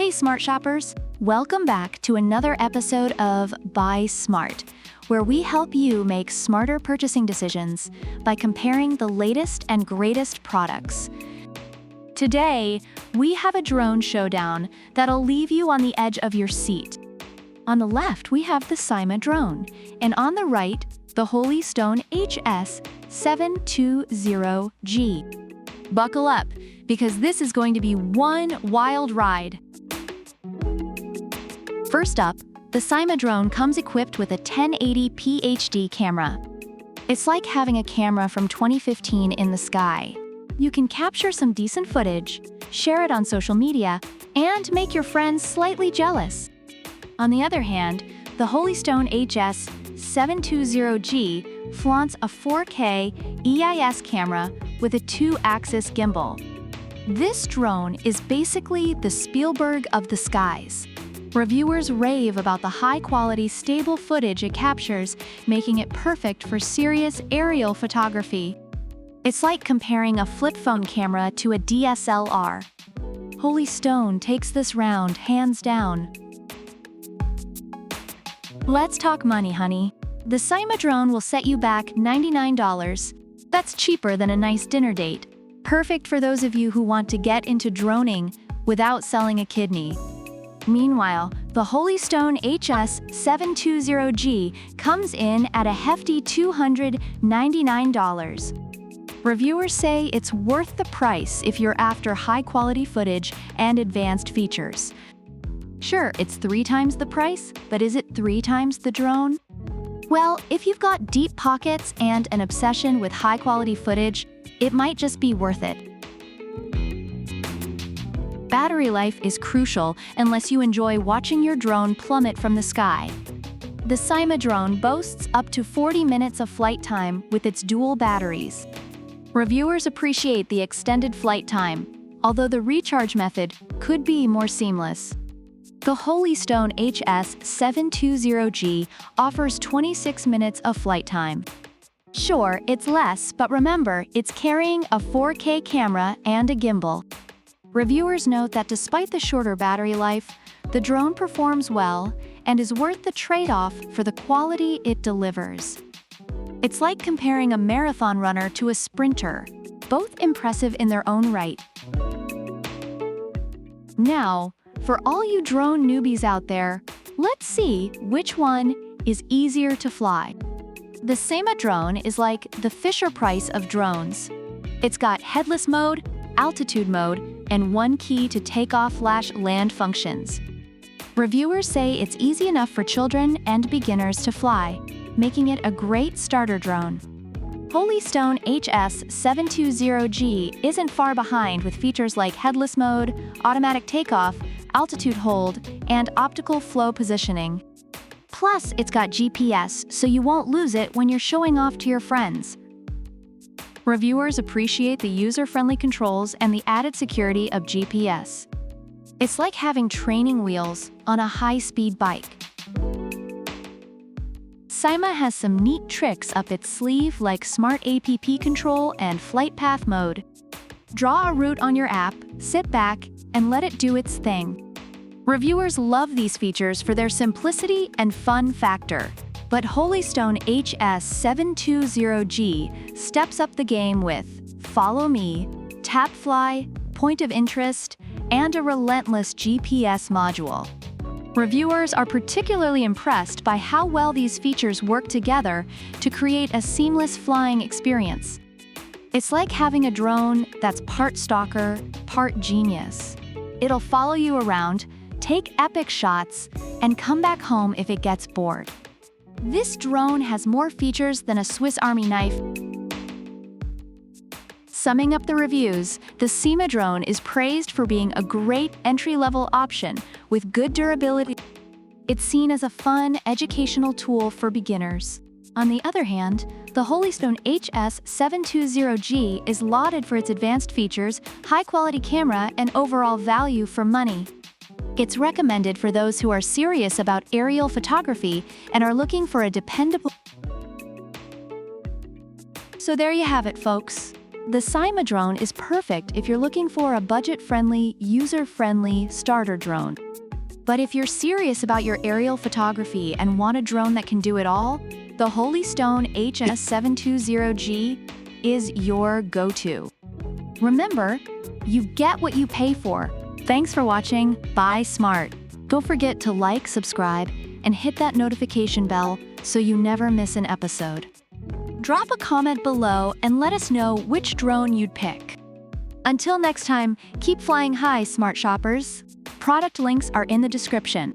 Hey smart shoppers, welcome back to another episode of Buy Smart, where we help you make smarter purchasing decisions by comparing the latest and greatest products. Today, we have a drone showdown that'll leave you on the edge of your seat. On the left, we have the SYMA drone, and on the right, the Holy Stone HS720G. Buckle up, because this is going to be one wild ride. First up, the SYMA drone comes equipped with a 1080p HD camera. It's like having a camera from 2015 in the sky. You can capture some decent footage, share it on social media, and make your friends slightly jealous. On the other hand, the Holy Stone HS720G flaunts a 4K EIS camera with a 2-axis gimbal. This drone is basically the Spielberg of the skies. Reviewers rave about the high-quality, stable footage it captures, making it perfect for serious aerial photography. It's like comparing a flip phone camera to a DSLR. Holy Stone takes this round hands down. Let's talk money, honey. The SYMA drone will set you back $99. That's cheaper than a nice dinner date. Perfect for those of you who want to get into droning without selling a kidney. Meanwhile, the Holy Stone HS720G comes in at a hefty $299. Reviewers say it's worth the price if you're after high-quality footage and advanced features. Sure, it's 3 times the price, but is it 3 times the drone? Well, if you've got deep pockets and an obsession with high-quality footage, it might just be worth it. Battery life is crucial unless you enjoy watching your drone plummet from the sky. The SYMA drone boasts up to 40 minutes of flight time with its dual batteries. Reviewers appreciate the extended flight time, although the recharge method could be more seamless. The Holy Stone HS720G offers 26 minutes of flight time. Sure, it's less, but remember, it's carrying a 4K camera and a gimbal. Reviewers note that despite the shorter battery life, the drone performs well and is worth the trade-off for the quality it delivers. It's like comparing a marathon runner to a sprinter, both impressive in their own right. Now, for all you drone newbies out there, let's see which one is easier to fly. The SYMA drone is like the Fisher-Price of drones. It's got headless mode, altitude mode, and one key to takeoff/land functions. Reviewers say it's easy enough for children and beginners to fly, making it a great starter drone. Holy Stone HS720G isn't far behind with features like headless mode, automatic takeoff, altitude hold, and optical flow positioning. Plus, it's got GPS, so you won't lose it when you're showing off to your friends. Reviewers appreciate the user-friendly controls and the added security of GPS. It's like having training wheels on a high-speed bike. SYMA has some neat tricks up its sleeve like smart APP control and flight path mode. Draw a route on your app, sit back, and let it do its thing. Reviewers love these features for their simplicity and fun factor. But Holy Stone HS720G steps up the game with Follow Me, Tap Fly, Point of Interest, and a relentless GPS module. Reviewers are particularly impressed by how well these features work together to create a seamless flying experience. It's like having a drone that's part stalker, part genius. It'll follow you around, take epic shots, and come back home if it gets bored. This drone has more features than a Swiss Army knife. Summing up the reviews, the SYMA drone is praised for being a great entry-level option with good durability. It's seen as a fun, educational tool for beginners. On the other hand, the Holy Stone HS720G is lauded for its advanced features, high-quality camera, and overall value for money. It's recommended for those who are serious about aerial photography and are looking for a dependable. So there you have it, folks. The SYMA drone is perfect if you're looking for a budget-friendly, user-friendly starter drone. But if you're serious about your aerial photography and want a drone that can do it all, the Holy Stone HS720G is your go-to. Remember, you get what you pay for. Thanks for watching. Buy smart. Don't forget to like, subscribe, and hit that notification bell so you never miss an episode. Drop a comment below and let us know which drone you'd pick. Until next time, keep flying high, smart shoppers. Product links are in the description.